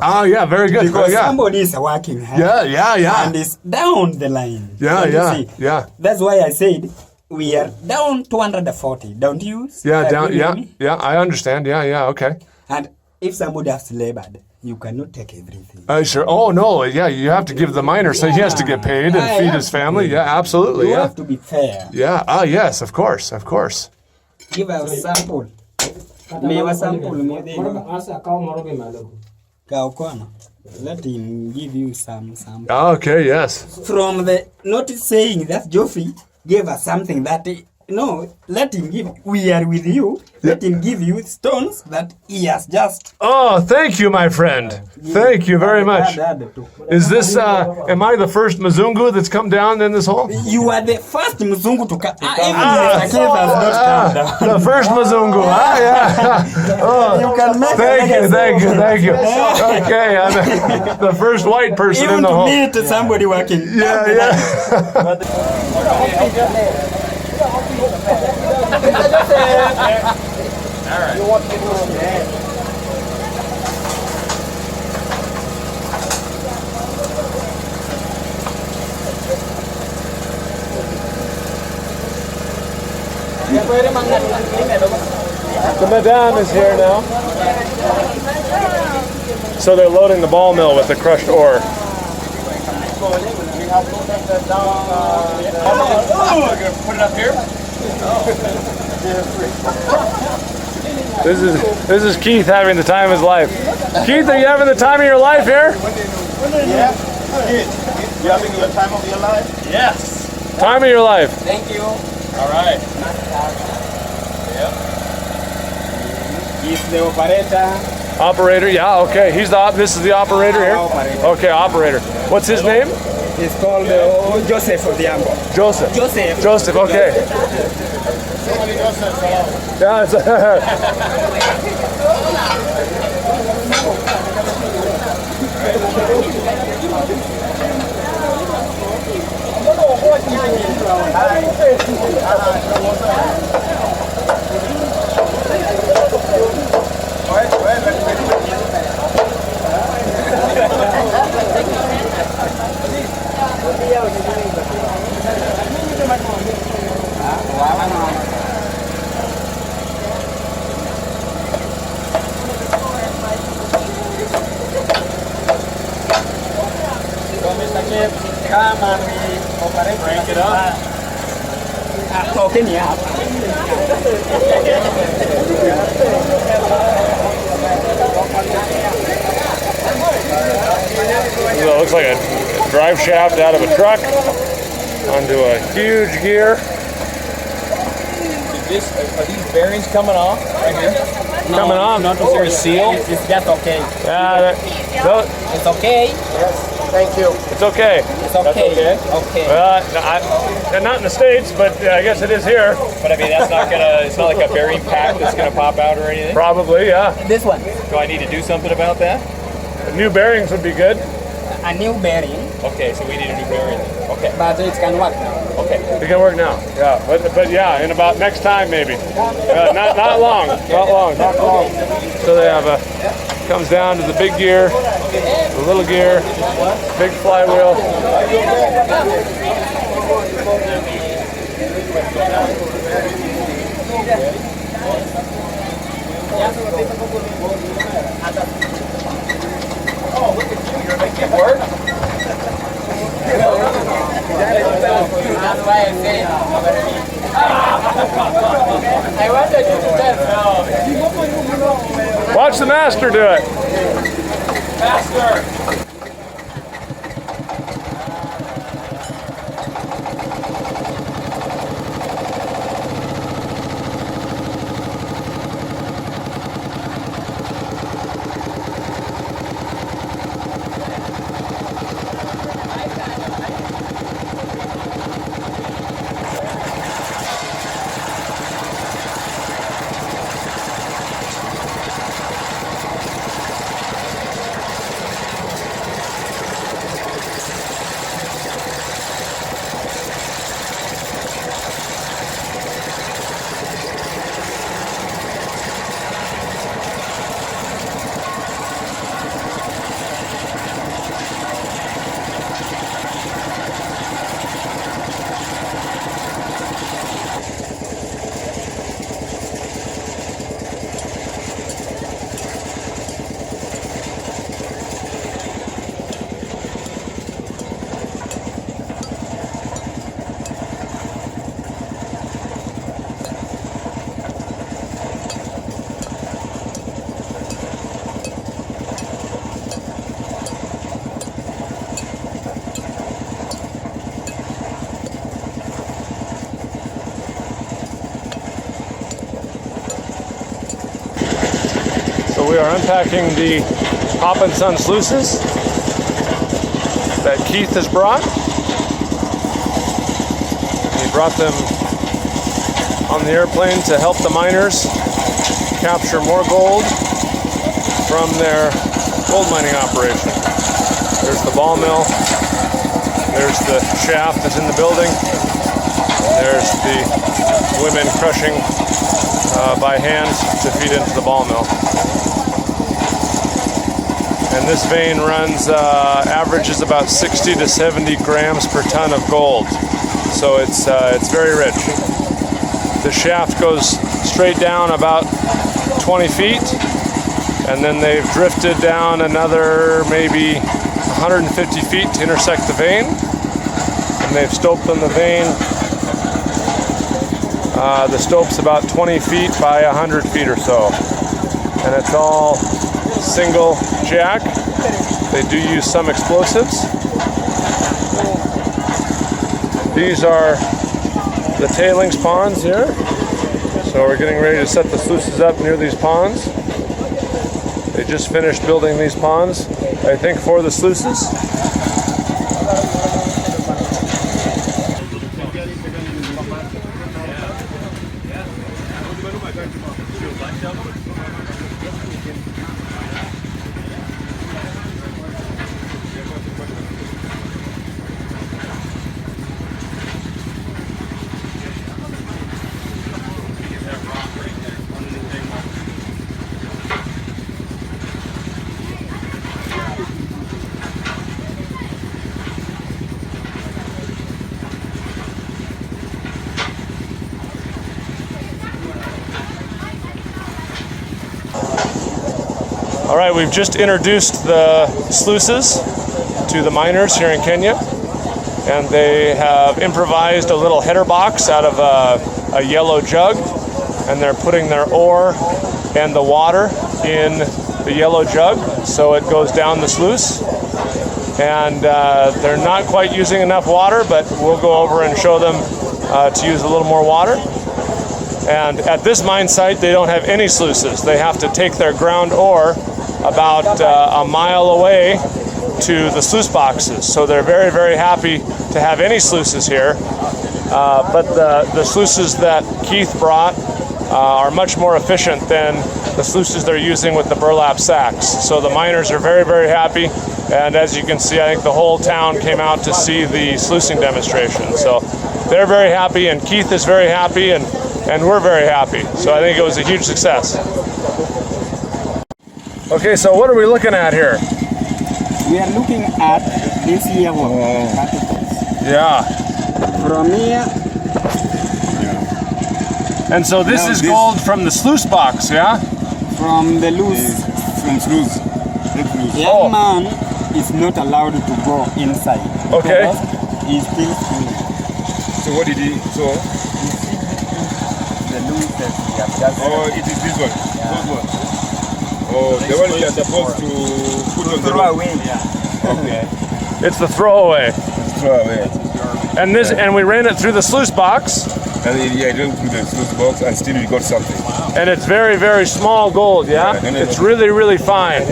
[SPEAKER 1] Oh, yeah, very good.
[SPEAKER 3] Because
[SPEAKER 1] yeah.
[SPEAKER 3] somebody is working hard.
[SPEAKER 1] Yeah.
[SPEAKER 3] And it's down the line.
[SPEAKER 1] Yeah,
[SPEAKER 3] Don't you
[SPEAKER 1] yeah,
[SPEAKER 3] see?
[SPEAKER 1] yeah.
[SPEAKER 3] That's why I said we are down 240. Don't you?
[SPEAKER 1] Yeah, down.
[SPEAKER 3] agree with
[SPEAKER 1] Yeah,
[SPEAKER 3] me?
[SPEAKER 1] yeah. I understand. Yeah. Okay.
[SPEAKER 3] And if somebody has labored, you cannot take everything.
[SPEAKER 1] Sure. Oh no. Yeah, you have to give the miner, so he has to get paid and feed his family. Yeah, absolutely.
[SPEAKER 3] You
[SPEAKER 1] Yeah.
[SPEAKER 3] have to be fair.
[SPEAKER 1] Yeah. Yes. Of course.
[SPEAKER 3] Give a sample. Mewa sample mo de.
[SPEAKER 8] Asa kao morobe malo.
[SPEAKER 3] Kaokwana. Let him give you some.
[SPEAKER 1] Okay, yes.
[SPEAKER 3] From the not saying that Geoffrey gave us something that no, let him give. We are with you. Let him give you stones that he has just.
[SPEAKER 1] Oh, thank you, my friend. Thank you very much. Is this, am I the first Mzungu that's come down in this hole?
[SPEAKER 3] You are the first Mzungu to come. Even Mr. has not come down.
[SPEAKER 1] The first Mzungu. Yeah. Oh,
[SPEAKER 3] You can make
[SPEAKER 1] thank you. Okay, I'm the first white person
[SPEAKER 3] even
[SPEAKER 1] in the
[SPEAKER 3] to
[SPEAKER 1] hole.
[SPEAKER 3] meet somebody working.
[SPEAKER 1] Yeah. The madame is here now. So they're loading the ball mill with the crushed ore.
[SPEAKER 5] Put it up here.
[SPEAKER 1] This is Keith having the time of his life. Keith, are you having the time of your life here?
[SPEAKER 4] Yeah. You having the time of your life?
[SPEAKER 5] Yes.
[SPEAKER 1] Time of your life.
[SPEAKER 5] Thank you.
[SPEAKER 4] All right. Yep. He's the operator.
[SPEAKER 1] Operator, yeah, okay. This is the operator here?
[SPEAKER 3] Operator.
[SPEAKER 1] Okay, operator. What's his name?
[SPEAKER 3] It's called Joseph Odhiambo.
[SPEAKER 1] Joseph.
[SPEAKER 3] Joseph,
[SPEAKER 1] okay. Yeah, it's
[SPEAKER 3] come and we operate. Crank it up. Talking here.
[SPEAKER 1] So it looks like a drive shaft out of a truck onto a huge gear.
[SPEAKER 5] Are these bearings coming off right here?
[SPEAKER 1] Coming off.
[SPEAKER 5] Is there a seal?
[SPEAKER 3] It's just okay.
[SPEAKER 1] Yeah,
[SPEAKER 3] It's okay.
[SPEAKER 4] Thank you.
[SPEAKER 1] it's okay.
[SPEAKER 3] It's okay. Okay.
[SPEAKER 1] Not in the States, but I guess it is here.
[SPEAKER 5] But I mean, that's not gonna. It's not like a bearing pack that's gonna pop out or anything.
[SPEAKER 1] Probably, yeah.
[SPEAKER 3] This one.
[SPEAKER 5] Do I need to do something about that?
[SPEAKER 1] New bearings would be good.
[SPEAKER 3] A new bearing,
[SPEAKER 5] Okay, so we need a new bearing. Okay.
[SPEAKER 3] but it can work now.
[SPEAKER 5] Okay.
[SPEAKER 1] It can work now. Yeah, but yeah, in about next time maybe. Not long. So they have comes down to the big gear, the little gear, big flywheel.
[SPEAKER 5] Oh, look at you. You're making it work.
[SPEAKER 3] That's why I'm saying. I wanted you to test.
[SPEAKER 1] Watch the master do it.
[SPEAKER 5] Faster.
[SPEAKER 1] we are unpacking the Pop and Son sluices that Keith has brought. He brought them on the airplane to help the miners capture more gold from their gold mining operation. There's the ball mill, there's the shaft that's in the building, and there's the women crushing by hand to feed into the ball mill. And this vein runs, averages about 60 to 70 grams per ton of gold. So it's very rich. The shaft goes straight down about 20 feet, and then they've drifted down another maybe 150 feet to intersect the vein. And they've stoped on the vein. The stope's about 20 feet by 100 feet or so. And it's all single jack. They do use some explosives. These are the tailings ponds here. So we're getting ready to set the sluices up near these ponds. They just finished building these ponds, I think, for the sluices. All right, we've just introduced the sluices to the miners here in Kenya, and they have improvised a little header box out of a yellow jug, and they're putting their ore and the water in the yellow jug, so it goes down the sluice. And they're not quite using enough water, but we'll go over and show them to use a little more water. And at this mine site, they don't have any sluices. They have to take their ground ore about a mile away to the sluice boxes. So they're very, very happy to have any sluices here. But the sluices that Keith brought are much more efficient than the sluices they're using with the burlap sacks. So the miners are very, very happy. And as you can see, I think the whole town came out to see the sluicing demonstration. So they're very happy, and Keith is very happy, and we're very happy. So I think it was a huge success. Okay, so what are we looking at here?
[SPEAKER 9] We are looking at this level particles.
[SPEAKER 1] Yeah.
[SPEAKER 9] From here.
[SPEAKER 1] And so this
[SPEAKER 9] Now
[SPEAKER 1] is
[SPEAKER 9] this-
[SPEAKER 1] gold from the sluice box, yeah?
[SPEAKER 9] From the loose.
[SPEAKER 7] From sluice.
[SPEAKER 9] Young man is not allowed to go inside.
[SPEAKER 1] Okay.
[SPEAKER 9] Because he's still school.
[SPEAKER 7] So what did he? So
[SPEAKER 9] The loose that we have just.
[SPEAKER 7] it is this one. Those ones. Oh, the one we are supposed to put on the
[SPEAKER 9] Throw
[SPEAKER 7] road.
[SPEAKER 9] away.
[SPEAKER 7] Okay.
[SPEAKER 1] It's the throwaway.
[SPEAKER 7] Throw away.
[SPEAKER 1] And we ran it through the sluice box,
[SPEAKER 7] And then, yeah, don't put the sluice box, and still we got something.
[SPEAKER 1] and it's very, very small gold, yeah? It's really, really fine.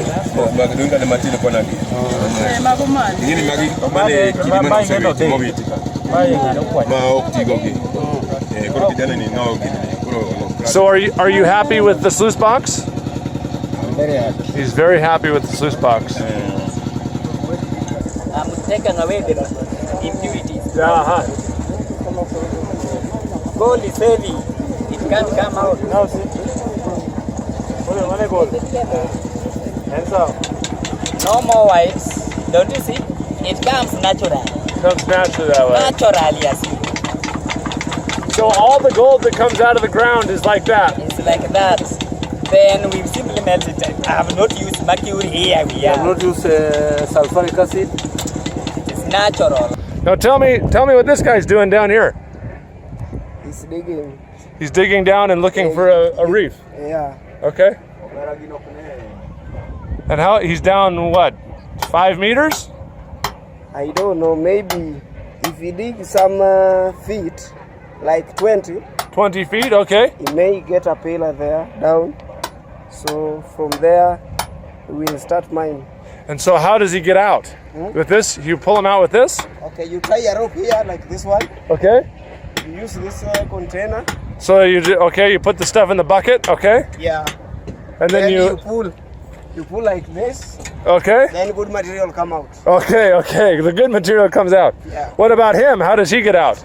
[SPEAKER 1] So are you happy with the sluice box?
[SPEAKER 9] Very happy.
[SPEAKER 1] He's very happy with the sluice box.
[SPEAKER 3] I'm taking away the impurities.
[SPEAKER 1] Yeah,
[SPEAKER 3] Gold is heavy. It can't come out.
[SPEAKER 1] Now see. Hands up.
[SPEAKER 3] No more whites. Don't you see? It comes natural.
[SPEAKER 1] Comes naturally that way.
[SPEAKER 3] Naturally, yes.
[SPEAKER 1] So all the gold that comes out of the ground is like that.
[SPEAKER 3] It's like that. Then we simply melt it. I have not used mercury here. We have
[SPEAKER 9] not use sulfuric acid.
[SPEAKER 3] It's natural.
[SPEAKER 1] Now tell me what this guy's doing down here.
[SPEAKER 9] He's digging.
[SPEAKER 1] He's digging down and looking for a reef.
[SPEAKER 9] Yeah.
[SPEAKER 1] Okay. And how he's down what? 5 meters?
[SPEAKER 9] I don't know. Maybe if he dig some feet, like 20,
[SPEAKER 1] 20 feet, okay.
[SPEAKER 9] he may get a pillar there down. So from there, we'll start mine.
[SPEAKER 1] And so how does he get out? With this? You pull him out with this?
[SPEAKER 9] Okay, you tie a rope here like this one.
[SPEAKER 1] Okay.
[SPEAKER 9] You use this container.
[SPEAKER 1] So you you put the stuff in the bucket, okay?
[SPEAKER 9] Yeah.
[SPEAKER 1] And then you
[SPEAKER 9] pull. You pull like this.
[SPEAKER 1] okay?
[SPEAKER 9] Then good material come out.
[SPEAKER 1] Okay, okay. The good material comes out.
[SPEAKER 9] Yeah.
[SPEAKER 1] What about him? How does he get out?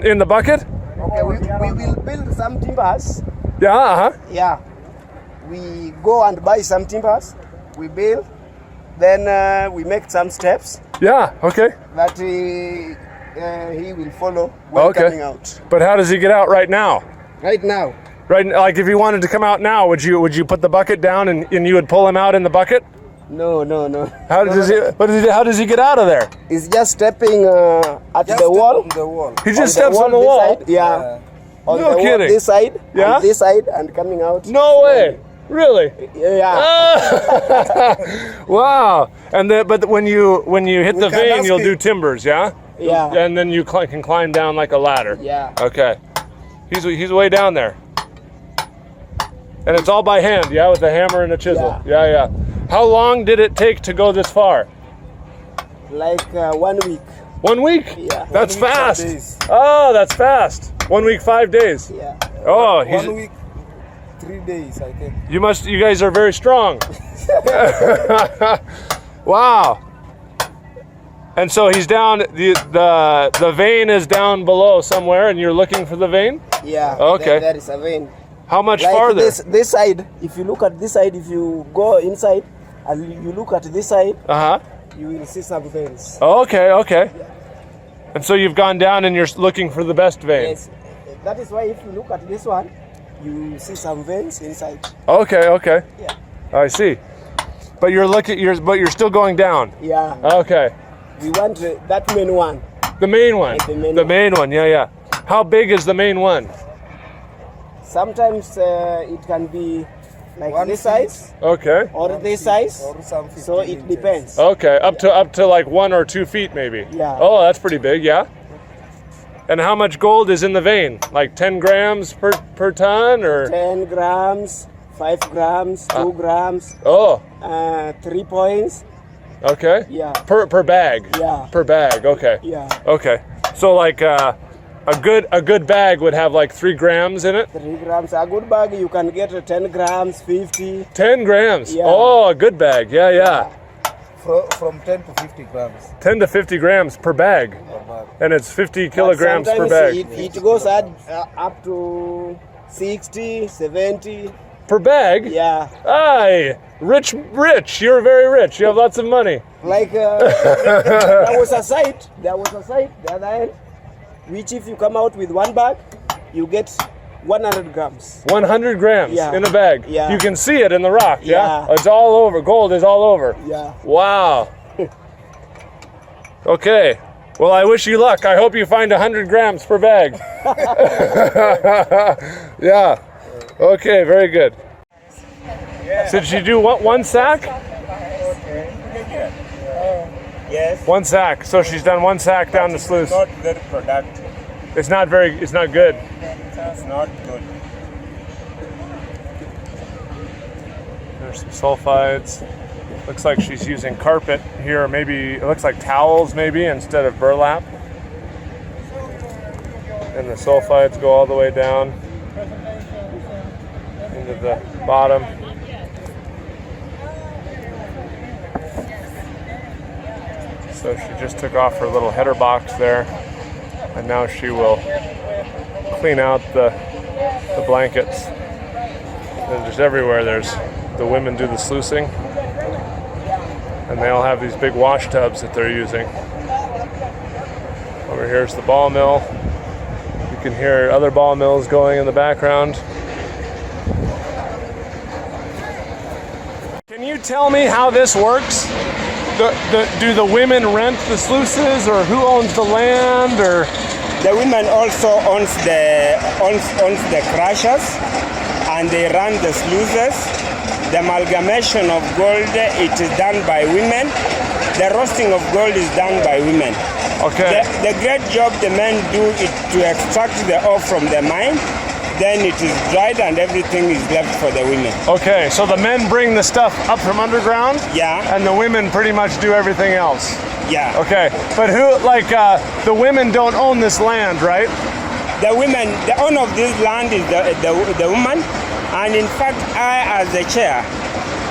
[SPEAKER 1] In the bucket?
[SPEAKER 9] Okay, we will build some timbers.
[SPEAKER 1] Yeah, uh-huh.
[SPEAKER 9] Yeah. We go and buy some timbers. We build. Then we make some steps
[SPEAKER 1] Yeah, okay.
[SPEAKER 9] that he will follow when coming out.
[SPEAKER 1] But how does he get out right now?
[SPEAKER 9] Right now.
[SPEAKER 1] Right, like if he wanted to come out now, would you put the bucket down and you would pull him out in the bucket?
[SPEAKER 9] No.
[SPEAKER 1] How does he get out of there?
[SPEAKER 9] He's just stepping at the wall.
[SPEAKER 4] The wall.
[SPEAKER 1] He just steps on the
[SPEAKER 9] this
[SPEAKER 1] wall.
[SPEAKER 9] side, yeah. On
[SPEAKER 1] No
[SPEAKER 9] the wall,
[SPEAKER 1] kidding.
[SPEAKER 9] this side.
[SPEAKER 1] Yeah?
[SPEAKER 9] And this side and coming out.
[SPEAKER 1] No way. Really?
[SPEAKER 9] Yeah.
[SPEAKER 1] Wow. And but when you hit the
[SPEAKER 4] can
[SPEAKER 1] vein,
[SPEAKER 4] ask
[SPEAKER 1] you'll do
[SPEAKER 4] him.
[SPEAKER 1] timbers, yeah?
[SPEAKER 9] Yeah.
[SPEAKER 1] And then you can climb down like a ladder.
[SPEAKER 9] Yeah.
[SPEAKER 1] Okay. He's way down there. And it's all by hand, yeah, with a hammer and a chisel. Yeah. How long did it take to go this far?
[SPEAKER 9] Like 1 week.
[SPEAKER 1] 1 week?
[SPEAKER 9] Yeah.
[SPEAKER 1] That's
[SPEAKER 4] 1 week, 5
[SPEAKER 1] fast.
[SPEAKER 4] days.
[SPEAKER 1] Oh, that's fast. 1 week, 5 days.
[SPEAKER 9] Yeah.
[SPEAKER 1] Oh,
[SPEAKER 4] 1 week, 3 days, I think.
[SPEAKER 1] you guys are very strong. Wow. And so he's down, the vein is down below somewhere and you're looking for the vein?
[SPEAKER 9] Yeah.
[SPEAKER 1] Okay.
[SPEAKER 9] There is a vein.
[SPEAKER 1] How much
[SPEAKER 9] Like
[SPEAKER 1] farther?
[SPEAKER 9] this side, if you look at this side, if you go inside and you look at this side,
[SPEAKER 1] Uh-huh.
[SPEAKER 9] you will see some veins.
[SPEAKER 1] Okay. And so you've gone down and you're looking for the best vein.
[SPEAKER 9] Yes. That is why if you look at this one, you see some veins inside.
[SPEAKER 1] Okay.
[SPEAKER 9] Yeah.
[SPEAKER 1] I see. But you're still going down.
[SPEAKER 9] Yeah.
[SPEAKER 1] Okay.
[SPEAKER 9] We want that main one.
[SPEAKER 1] The main one.
[SPEAKER 9] The main
[SPEAKER 1] one. Yeah. How big is the main one?
[SPEAKER 9] Sometimes it can be like
[SPEAKER 4] 1
[SPEAKER 9] this
[SPEAKER 4] feet.
[SPEAKER 9] size
[SPEAKER 1] Okay.
[SPEAKER 9] or this size.
[SPEAKER 4] Or some 50
[SPEAKER 9] So it
[SPEAKER 4] meters.
[SPEAKER 9] depends.
[SPEAKER 1] Okay. Up to like 1 or 2 feet maybe.
[SPEAKER 9] Yeah.
[SPEAKER 1] Oh, that's pretty big. Yeah. And how much gold is in the vein? Like 10 grams per ton, or?
[SPEAKER 9] 10 grams, 5 grams, 2 grams,
[SPEAKER 1] Oh.
[SPEAKER 9] 3 points.
[SPEAKER 1] Okay.
[SPEAKER 9] Yeah.
[SPEAKER 1] Per bag.
[SPEAKER 9] Yeah.
[SPEAKER 1] Per bag. Okay.
[SPEAKER 9] Yeah.
[SPEAKER 1] Okay. So like a good bag would have like 3 grams in it.
[SPEAKER 9] 3 grams. A good bag you can get 10 grams, 50.
[SPEAKER 1] 10 grams.
[SPEAKER 9] Yeah.
[SPEAKER 1] Oh, a good bag. Yeah.
[SPEAKER 4] From 10 to 50 grams
[SPEAKER 1] 10 to 50 grams per bag.
[SPEAKER 4] per bag.
[SPEAKER 1] And it's 50 kilograms per
[SPEAKER 9] Sometimes
[SPEAKER 1] bag.
[SPEAKER 9] it goes up to 60, 70.
[SPEAKER 1] Per bag?
[SPEAKER 9] Yeah.
[SPEAKER 1] Aye. Rich. You're very rich. You have lots of money.
[SPEAKER 9] Like there was a site the other end, which if you come out with 1 bag, you get 100 grams.
[SPEAKER 1] 100 grams
[SPEAKER 9] Yeah.
[SPEAKER 1] in a bag.
[SPEAKER 9] Yeah.
[SPEAKER 1] You can see it in the rock, yeah?
[SPEAKER 9] Yeah.
[SPEAKER 1] It's all over. Gold is all over.
[SPEAKER 9] Yeah.
[SPEAKER 1] Wow. Okay. Well, I wish you luck. I hope you find 100 grams per bag. Yeah. Okay, very good. So did you do one sack?
[SPEAKER 4] Yes.
[SPEAKER 1] 1 sack. So she's done 1 sack down the sluice.
[SPEAKER 4] Not very productive.
[SPEAKER 1] It's not good.
[SPEAKER 4] It's not good.
[SPEAKER 1] There's some sulfides. Looks like she's using carpet here. Maybe it looks like towels maybe instead of burlap. And the sulfides go all the way down into the bottom. So she just took off her little header box there, and now she will clean out the blankets. And just everywhere the women do the sluicing, and they all have these big wash tubs that they're using. Over here's the ball mill. You can hear other ball mills going in the background. Can you tell me how this works? Do the women rent the sluices, or who owns the land, or?
[SPEAKER 10] The women also owns the crushers, and they run the sluices. The amalgamation of gold, it is done by women. The roasting of gold is done by women.
[SPEAKER 1] Okay.
[SPEAKER 10] The great job the men do is to extract the ore from the mine, then it is dried and everything is left for the women.
[SPEAKER 1] Okay, so the men bring the stuff up from underground?
[SPEAKER 10] Yeah.
[SPEAKER 1] And the women pretty much do everything else?
[SPEAKER 10] Yeah.
[SPEAKER 1] Okay, but who, like, the women don't own this land, right?
[SPEAKER 10] The women, the owner of this land is the woman, and in fact, I, as the chair,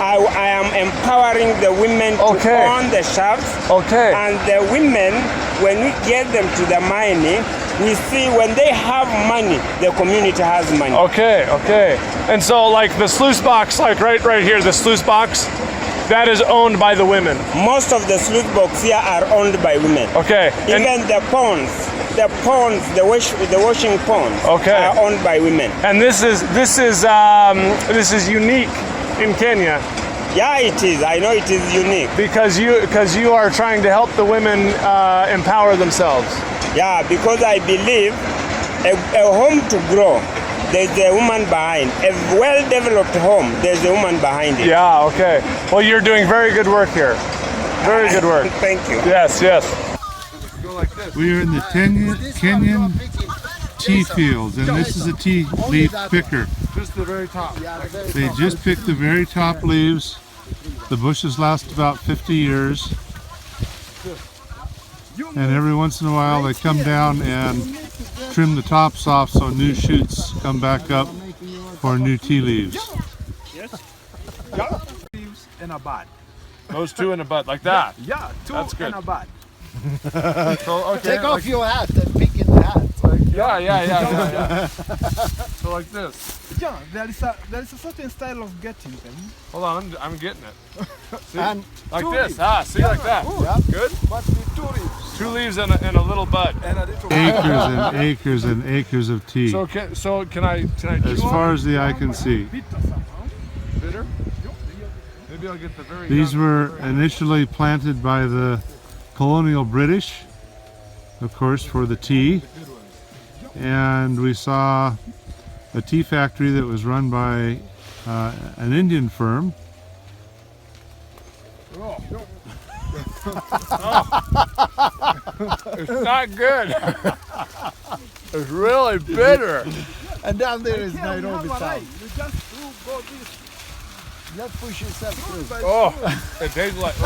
[SPEAKER 10] I am empowering the women to own the shafts.
[SPEAKER 1] Okay.
[SPEAKER 10] And the women, when we get them to the mining, we see when they have money, the community has money.
[SPEAKER 1] Okay, okay. And so, like, the sluice box, like right here, the sluice box, that is owned by the women.
[SPEAKER 10] Most of the sluice boxes here are owned by women.
[SPEAKER 1] Okay.
[SPEAKER 10] Even the ponds, the washing ponds, are owned by women.
[SPEAKER 1] And this is unique in Kenya.
[SPEAKER 10] Yeah, it is. I know it is unique
[SPEAKER 1] because you are trying to help the women empower themselves.
[SPEAKER 10] Yeah, because I believe a home to grow, there's a woman behind. A well-developed home, there's a woman behind it.
[SPEAKER 1] Yeah, okay. Well, you're doing very good work here. Very good work.
[SPEAKER 10] Thank you.
[SPEAKER 1] Yes, yes.
[SPEAKER 11] We are in the Kenyan tea fields, and this is a tea leaf picker.
[SPEAKER 1] Just the very top.
[SPEAKER 11] They just pick the very top leaves. The bushes last about 50 years. And every once in a while they come down and trim the tops off so new shoots come back up for new tea leaves.
[SPEAKER 4] Leaves in a bud.
[SPEAKER 1] Those two in a bud, like that?
[SPEAKER 4] Yeah, two
[SPEAKER 1] That's good.
[SPEAKER 4] in a bud.
[SPEAKER 1] So, okay,
[SPEAKER 2] Take off your hat and pick in the hat.
[SPEAKER 1] Yeah. So like this.
[SPEAKER 4] Yeah, there is a certain style of getting them.
[SPEAKER 1] Hold on, I'm getting it. See?
[SPEAKER 4] And
[SPEAKER 1] like
[SPEAKER 4] two
[SPEAKER 1] this.
[SPEAKER 4] leaves.
[SPEAKER 1] Ah, see, like that.
[SPEAKER 4] Good.
[SPEAKER 1] Good?
[SPEAKER 4] Must be 2 leaves.
[SPEAKER 1] 2 leaves and a little bud.
[SPEAKER 4] And a little
[SPEAKER 11] Acres and acres and acres of tea.
[SPEAKER 1] So can I
[SPEAKER 11] as far as the eye can see.
[SPEAKER 1] Bitter? Maybe I'll get the very
[SPEAKER 11] These
[SPEAKER 1] young,
[SPEAKER 11] were
[SPEAKER 1] very
[SPEAKER 11] initially planted by the colonial British, of course, for the tea. And we saw a tea factory that was run by an Indian firm.
[SPEAKER 1] It's not good. It's really bitter.
[SPEAKER 2] And down there is Nairobi town.
[SPEAKER 4] You just go this.
[SPEAKER 2] Just push yourself through.
[SPEAKER 1] Oh, it tastes like,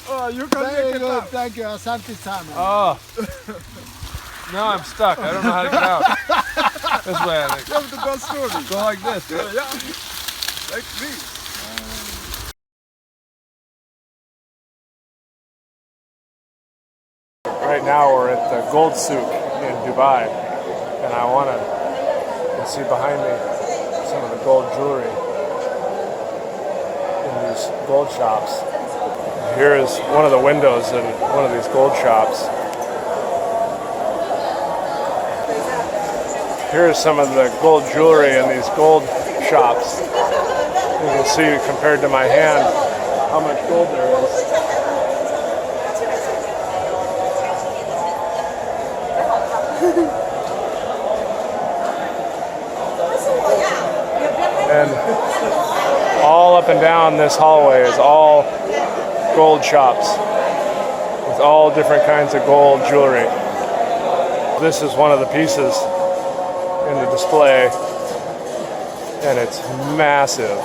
[SPEAKER 4] Oh, you can
[SPEAKER 2] Very
[SPEAKER 4] make it
[SPEAKER 2] good,
[SPEAKER 4] up.
[SPEAKER 2] thank you. Asante sana.
[SPEAKER 1] Oh. Now I'm stuck. I don't know how to get out. This way, I think.
[SPEAKER 4] You have to go slowly.
[SPEAKER 1] Go like this.
[SPEAKER 4] Yeah. Like this.
[SPEAKER 1] Right now we're at the Gold Souk in Dubai, and I want to see behind me some of the gold jewelry in these gold shops. Here is one of the windows in one of these gold shops. Here is some of the gold jewelry in these gold shops. You can see compared to my hand how much gold there is. And all up and down this hallway is all gold shops with all different kinds of gold jewelry. This is one of the pieces in the display, and it's massive.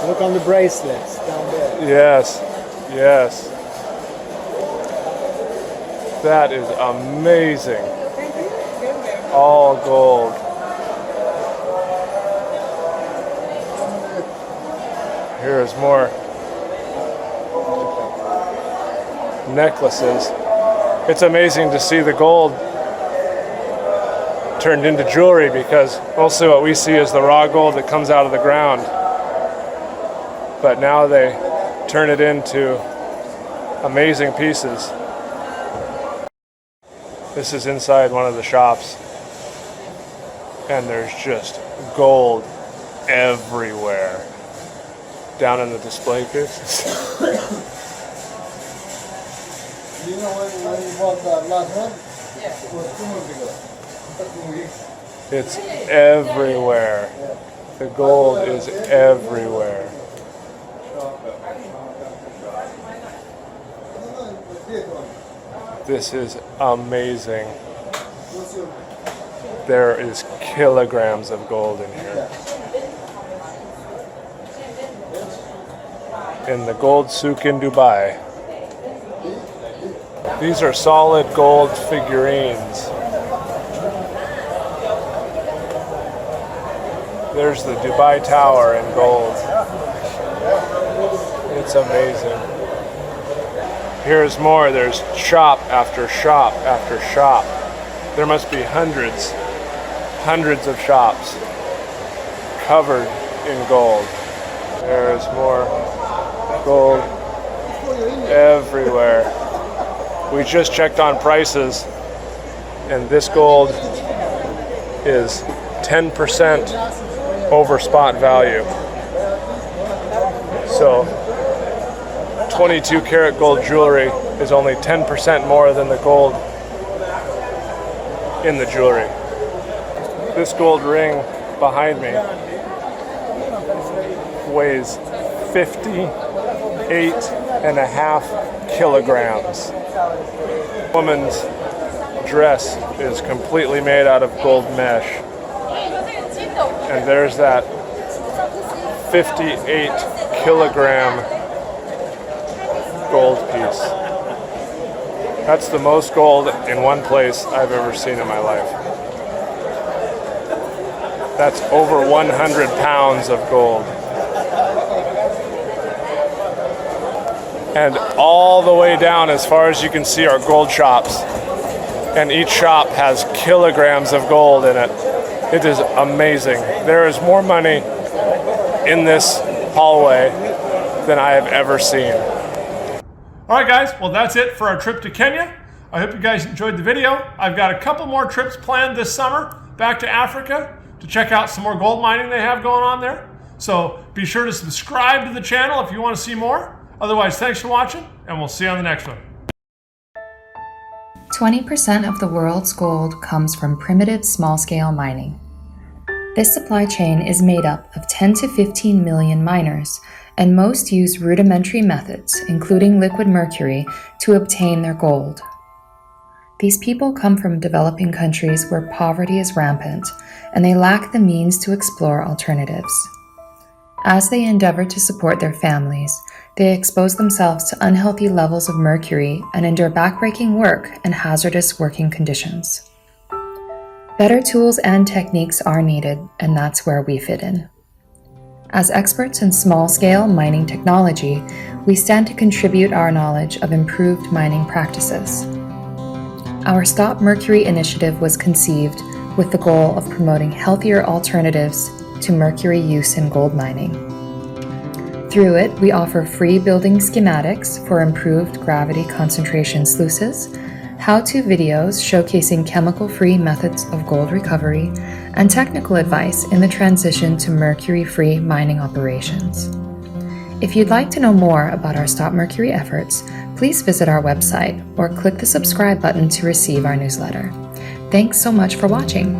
[SPEAKER 2] Look on the bracelets down there.
[SPEAKER 1] Yes, yes. That is amazing. All gold. Here is more necklaces. It's amazing to see the gold turned into jewelry, because mostly what we see is the raw gold that comes out of the ground. But now they turn it into amazing pieces. This is inside one of the shops, and there's just gold everywhere. Down in the display cases.
[SPEAKER 2] You know when you bought that last one? Yeah. It was 2 months ago. 2 weeks.
[SPEAKER 1] It's everywhere. The gold is everywhere. This is amazing. There is kilograms of gold in here. In the gold souk in Dubai. These are solid gold figurines. There's the Dubai Tower in gold. It's amazing. Here's more. There's shop after shop after shop. There must be hundreds of shops covered in gold. There's more gold everywhere. We just checked on prices, and this gold is 10% over spot value. So 22 karat gold jewelry is only 10% more than the gold in the jewelry. This gold ring behind me weighs 58.5 kilograms. Woman's dress is completely made out of gold mesh. And there's that 58 kilogram gold piece. That's the most gold in one place I've ever seen in my life. That's over 100 pounds of gold. And all the way down, as far as you can see, are gold shops. And each shop has kilograms of gold in it. It is amazing. There is more money in this hallway than I have ever seen. All right, guys, well, that's it for our trip to Kenya. I hope you guys enjoyed the video. I've got a couple more trips planned this summer back to Africa to check out some more gold mining they have going on there. So be sure to subscribe to the channel if you want to see more. Otherwise, thanks for watching, and we'll see you on the next one.
[SPEAKER 12] 20% of the world's gold comes from primitive small-scale mining. This supply chain is made up of 10 to 15 million miners, and most use rudimentary methods, including liquid mercury, to obtain their gold. These people come from developing countries where poverty is rampant, and they lack the means to explore alternatives. As they endeavor to support their families, they expose themselves to unhealthy levels of mercury and endure backbreaking work and hazardous working conditions. Better tools and techniques are needed, and that's where we fit in. As experts in small-scale mining technology, we stand to contribute our knowledge of improved mining practices. Our Stop Mercury initiative was conceived with the goal of promoting healthier alternatives to mercury use in gold mining. Through it, we offer free building schematics for improved gravity concentration sluices, how-to videos showcasing chemical-free methods of gold recovery, and technical advice in the transition to mercury-free mining operations. If you'd like to know more about our Stop Mercury efforts, please visit our website or click the subscribe button to receive our newsletter. Thanks so much for watching.